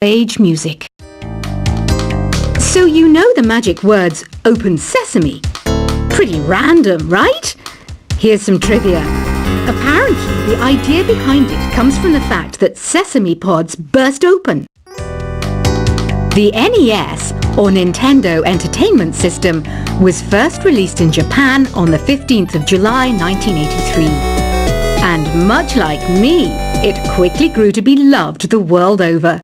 age music. So you know the magic words "Open Sesame"? Pretty random, right? Here's some trivia. Apparently, the idea behind it comes from the fact that sesame pods burst open. The NES, or Nintendo Entertainment System, was first released in Japan on the 15th of July 1983. And much like me, it quickly grew to be loved the world over.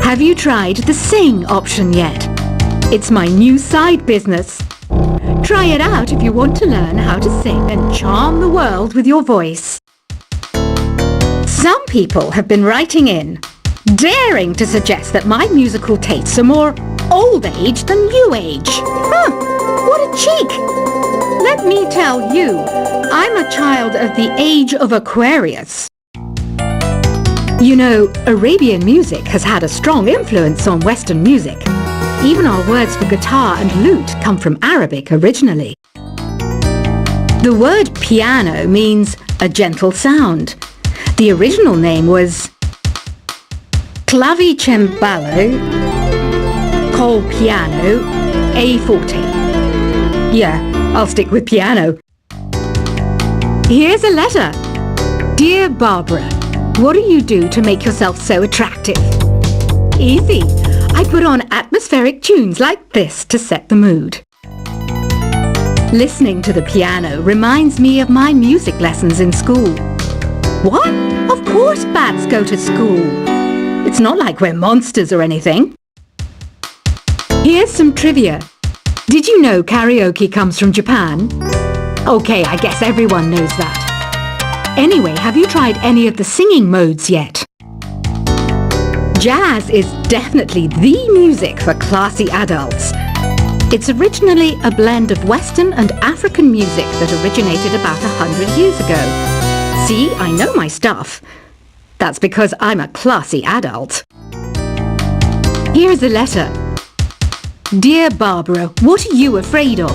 Have you tried the Sing option yet? It's my new side business. Try it out if you want to learn how to sing and charm the world with your voice. Some people have been writing in, daring to suggest that my musical tastes are more old age than new age. Huh, what a cheek! Let me tell you, I'm a child of the age of Aquarius. You know, Arabian music has had a strong influence on Western music. Even our words for guitar and lute come from Arabic originally. The word piano means a gentle sound. The original name was clavicembalo col piano a forte. Yeah, I'll stick with piano. Here's a letter. Dear Barbara, what do you do to make yourself so attractive? Easy. I put on atmospheric tunes like this to set the mood. Listening to the piano reminds me of my music lessons in school. What? Of course bats go to school. It's not like we're monsters or anything. Here's some trivia. Did you know karaoke comes from Japan? Okay, I guess everyone knows that. Anyway, have you tried any of the singing modes yet? Jazz is definitely the music for classy adults. It's originally a blend of Western and African music that originated about 100 years ago. See, I know my stuff. That's because I'm a classy adult. Here's a letter. Dear Barbara, what are you afraid of?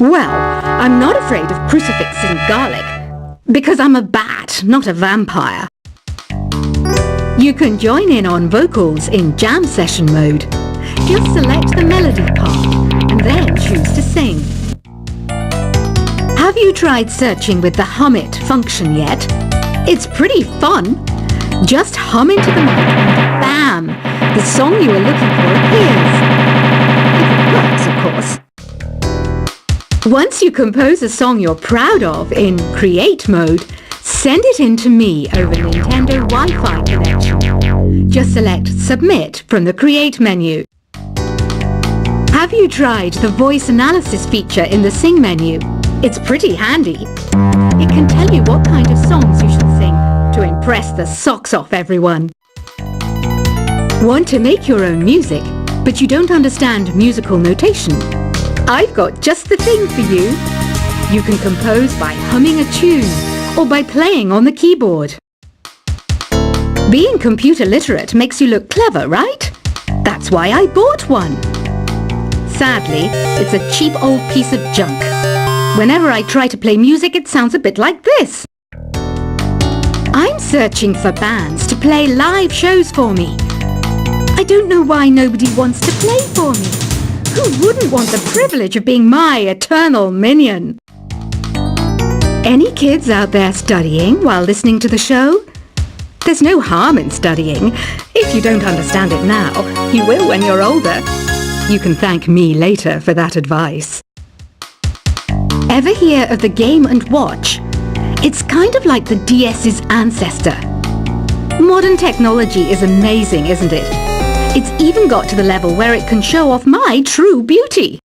Well, I'm not afraid of crucifix and garlic, because I'm a bat, not a vampire. You can join in on vocals in jam session mode. Just select the melody part and then choose to sing. Have you tried searching with the Hum It function yet? It's pretty fun. Just hum into the mic and bam! The song you are looking for appears. If it works, of course. Once you compose a song you're proud of in Create mode, send it in to me over Nintendo Wi-Fi connection. Just select Submit from the Create menu. Have you tried the voice analysis feature in the Sing menu? It's pretty handy. It can tell you what kind of songs you should sing to impress the socks off everyone. Want to make your own music, but you don't understand musical notation? I've got just the thing for you. You can compose by humming a tune or by playing on the keyboard. Being computer literate makes you look clever, right? That's why I bought one. Sadly, it's a cheap old piece of junk. Whenever I try to play music, it sounds a bit like this. I'm searching for bands to play live shows for me. I don't know why nobody wants to play for me. Who wouldn't want the privilege of being my eternal minion? Any kids out there studying while listening to the show? There's no harm in studying. If you don't understand it now, you will when you're older. You can thank me later for that advice. Ever hear of the Game & Watch? It's kind of like the DS's ancestor. Modern technology is amazing, isn't it? It's even got to the level where it can show off my true beauty.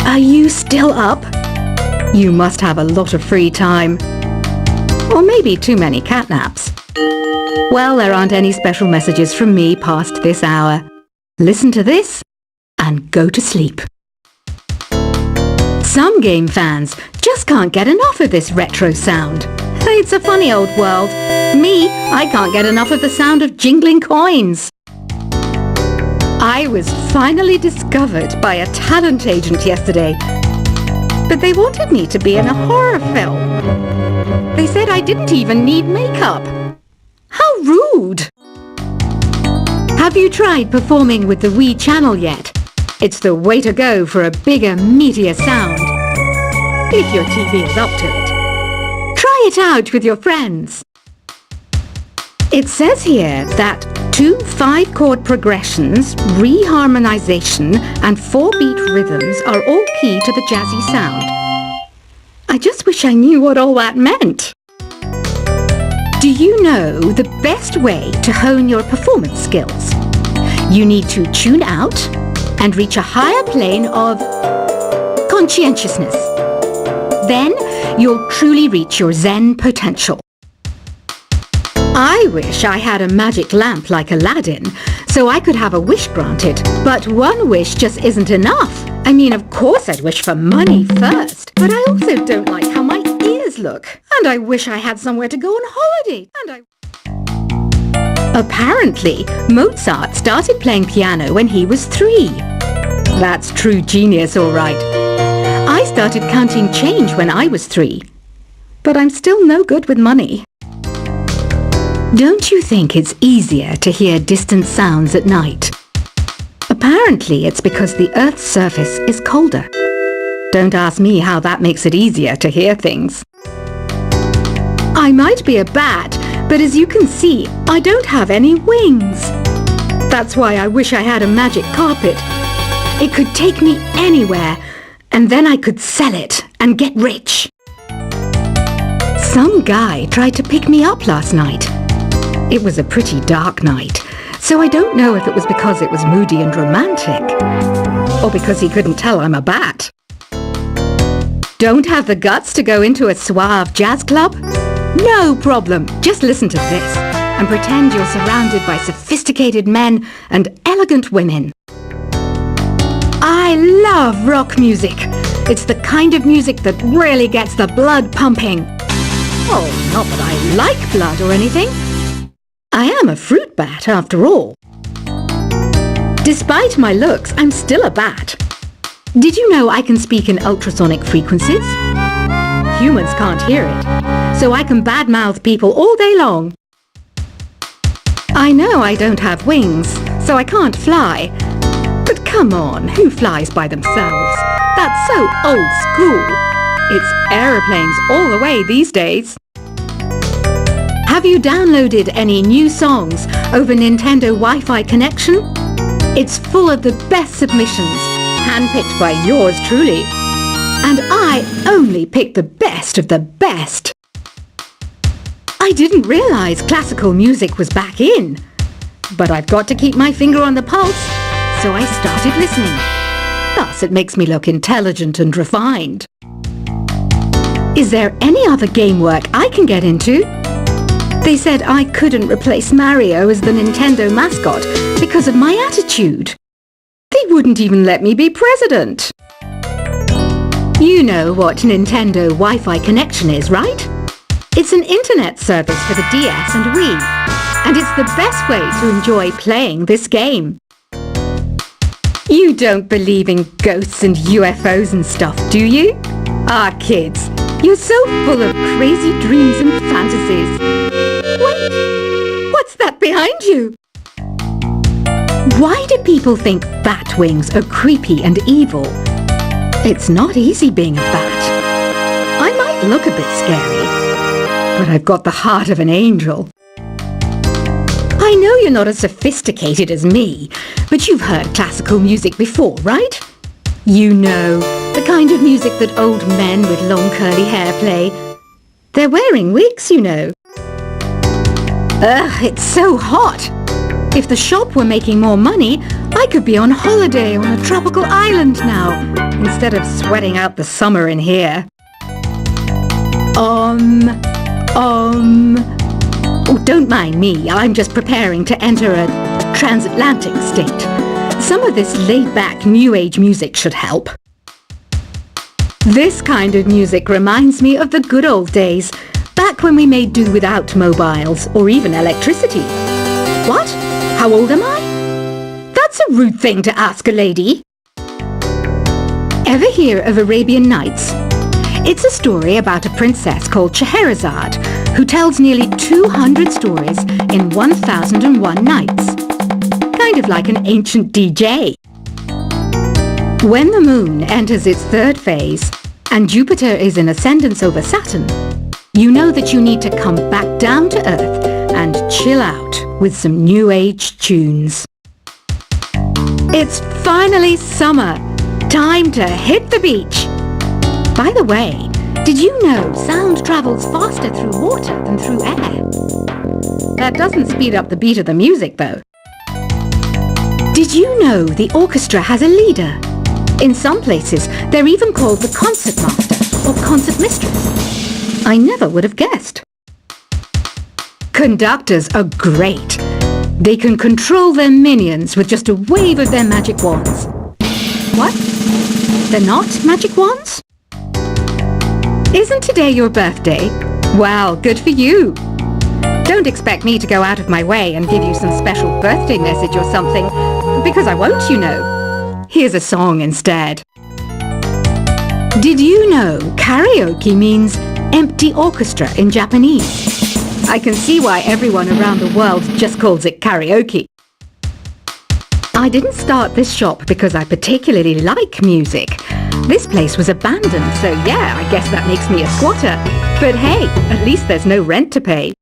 Are you still up? You must have a lot of free time. Or maybe too many catnaps. Well, there aren't any special messages from me past this hour. Listen to this and go to sleep. Some game fans just can't get enough of this retro sound. It's a funny old world. Me, I can't get enough of the sound of jingling coins. I was finally discovered by a talent agent yesterday. But they wanted me to be in a horror film. They said I didn't even need makeup. How rude! Have you tried performing with the Wii channel yet? It's the way to go for a bigger, meatier sound. If your TV is up to it. Try it out with your friends. It says here that 2 5-chord progressions, reharmonization and 4-beat rhythms are all key to the jazzy sound. I just wish I knew what all that meant. Do you know the best way to hone your performance skills? You need to tune out and reach a higher plane of conscientiousness. Then you'll truly reach your Zen potential. I wish I had a magic lamp like Aladdin, so I could have a wish granted. But one wish just isn't enough. I mean, of course I'd wish for money first, but I also don't like how my ears look. And I wish I had somewhere to go on holiday. Apparently, Mozart started playing piano when he was 3. That's true genius, all right. I started counting change when I was 3. But I'm still no good with money. Don't you think it's easier to hear distant sounds at night? Apparently it's because the Earth's surface is colder. Don't ask me how that makes it easier to hear things. I might be a bat, but as you can see, I don't have any wings. That's why I wish I had a magic carpet. It could take me anywhere, and then I could sell it and get rich. Some guy tried to pick me up last night. It was a pretty dark night, so I don't know if it was because it was moody and romantic, or because he couldn't tell I'm a bat. Don't have the guts to go into a suave jazz club? No problem. Just listen to this and pretend you're surrounded by sophisticated men and elegant women. I love rock music. It's the kind of music that really gets the blood pumping. Oh, not that I like blood or anything. I am a fruit bat, after all. Despite my looks, I'm still a bat. Did you know I can speak in ultrasonic frequencies? Humans can't hear it, so I can badmouth people all day long. I know I don't have wings, so I can't fly. But come on, who flies by themselves? That's so old school. It's aeroplanes all the way these days. Have you downloaded any new songs over Nintendo Wi-Fi connection? It's full of the best submissions, handpicked by yours truly. And I only pick the best of the best. I didn't realize classical music was back in. But I've got to keep my finger on the pulse, so I started listening. Thus, it makes me look intelligent and refined. Is there any other game work I can get into? They said I couldn't replace Mario as the Nintendo mascot because of my attitude. They wouldn't even let me be president. You know what Nintendo Wi-Fi connection is, right? It's an internet service for the DS and Wii, and it's the best way to enjoy playing this game. You don't believe in ghosts and UFOs and stuff, do you? Ah, kids, you're so full of crazy dreams and fantasies. Wait, what's that behind you? Why do people think bat wings are creepy and evil? It's not easy being a bat. I might look a bit scary, but I've got the heart of an angel. I know you're not as sophisticated as me, but you've heard classical music before, right? You know, the kind of music that old men with long curly hair play. They're wearing wigs, you know. Ugh, it's so hot. If the shop were making more money, I could be on holiday on a tropical island now, instead of sweating out the summer in here. Oh, don't mind me. I'm just preparing to enter a transatlantic state. Some of this laid-back New Age music should help. This kind of music reminds me of the good old days, back when we made do without mobiles or even electricity. What? How old am I? That's a rude thing to ask a lady. Ever hear of Arabian Nights? It's a story about a princess called Scheherazade, who tells nearly 200 stories in 1001 Nights. Kind of like an ancient DJ. When the moon enters its third phase and Jupiter is in ascendance over Saturn, you know that you need to come back down to Earth and chill out with some new age tunes. It's finally summer. Time to hit the beach. By the way, did you know sound travels faster through water than through air? That doesn't speed up the beat of the music, though. Did you know the orchestra has a leader? In some places, they're even called the concert master or concert mistress. I never would have guessed. Conductors are great. They can control their minions with just a wave of their magic wands. What? They're not magic wands? Isn't today your birthday? Well, good for you. Don't expect me to go out of my way and give you some special birthday message or something, because I won't, you know. Here's a song instead. Did you know karaoke means empty orchestra in Japanese? I can see why everyone around the world just calls it karaoke. I didn't start this shop because I particularly like music. This place was abandoned, so yeah, I guess that makes me a squatter. But hey, at least there's no rent to pay.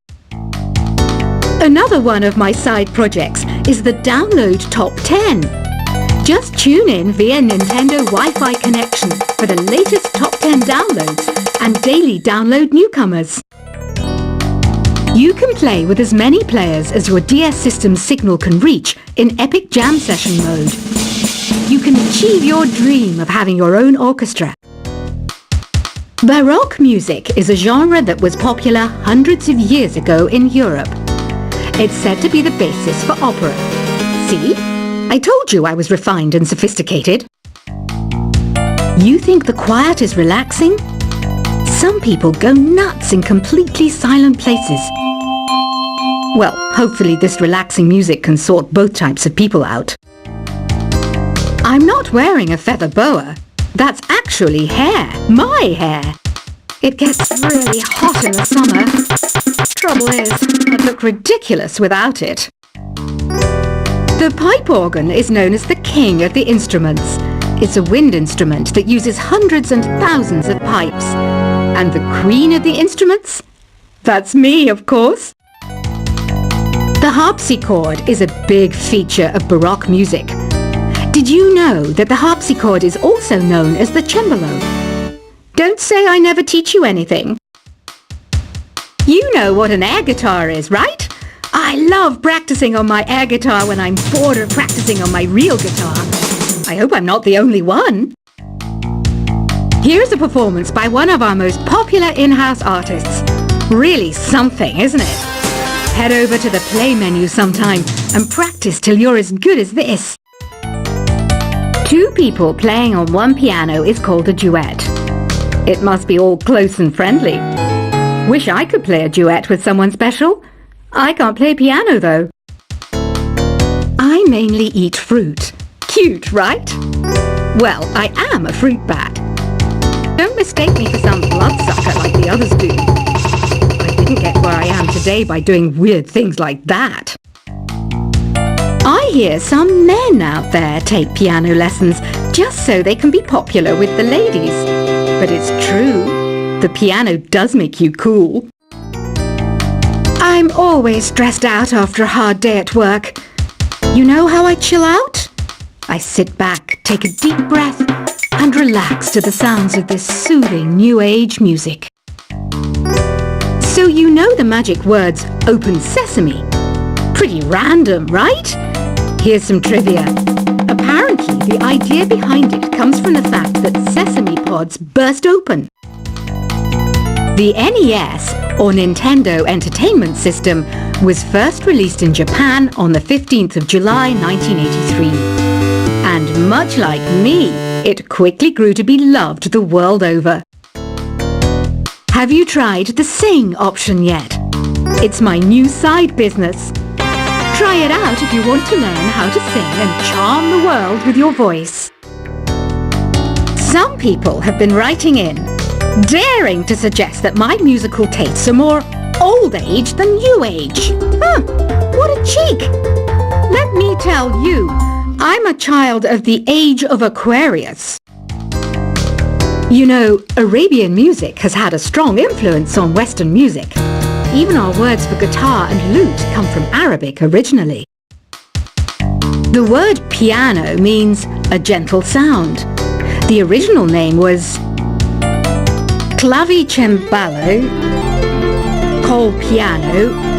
Another one of my side projects is the Download Top 10. Just tune in via Nintendo Wi-Fi connection for the latest top 10 downloads and daily download newcomers. You can play with as many players as your DS system's signal can reach in Epic Jam Session mode. You can achieve your dream of having your own orchestra. Baroque music is a genre that was popular hundreds of years ago in Europe. It's said to be the basis for opera. See? I told you I was refined and sophisticated. You think the quiet is relaxing? Some people go nuts in completely silent places. Well, hopefully this relaxing music can sort both types of people out. I'm not wearing a feather boa. That's actually hair. My hair. It gets really hot in the summer. Trouble is, I'd look ridiculous without it. The pipe organ is known as the king of the instruments. It's a wind instrument that uses hundreds and thousands of pipes. And the queen of the instruments? That's me, of course. The harpsichord is a big feature of Baroque music. Did you know that the harpsichord is also known as the cembalo? Don't say I never teach you anything. You know what an air guitar is, right? I love practicing on my air guitar when I'm bored of practicing on my real guitar. I hope I'm not the only one. Here's a performance by one of our most popular in-house artists. Really something, isn't it? Head over to the play menu sometime and practice till you're as good as this. Two people playing on one piano is called a duet. It must be all close and friendly. Wish I could play a duet with someone special. I can't play piano though. I mainly eat fruit. Cute, right? Well, I am a fruit bat. Don't mistake me for some bloodsucker like the others do. I didn't get where I am today by doing weird things like that. I hear some men out there take piano lessons just so they can be popular with the ladies. But it's true, the piano does make you cool. I'm always stressed out after a hard day at work. You know how I chill out? I sit back, take a deep breath, and relax to the sounds of this soothing new age music. So you know the magic words "Open Sesame"? Pretty random, right? Here's some trivia. Apparently, the idea behind it comes from the fact that sesame pods burst open. The NES, or Nintendo Entertainment System, was first released in Japan on the 15th of July 1983. And much like me, it quickly grew to be loved the world over. Have you tried the Sing option yet? It's my new side business. Try it out if you want to learn how to sing and charm the world with your voice. Some people have been writing in, daring to suggest that my musical tastes are more old age than new age. Huh, what a cheek! Let me tell you, I'm a child of the age of Aquarius. You know, Arabian music has had a strong influence on Western music. Even our words for guitar and lute come from Arabic originally. The word piano means a gentle sound. The original name was clavicembalo, col piano,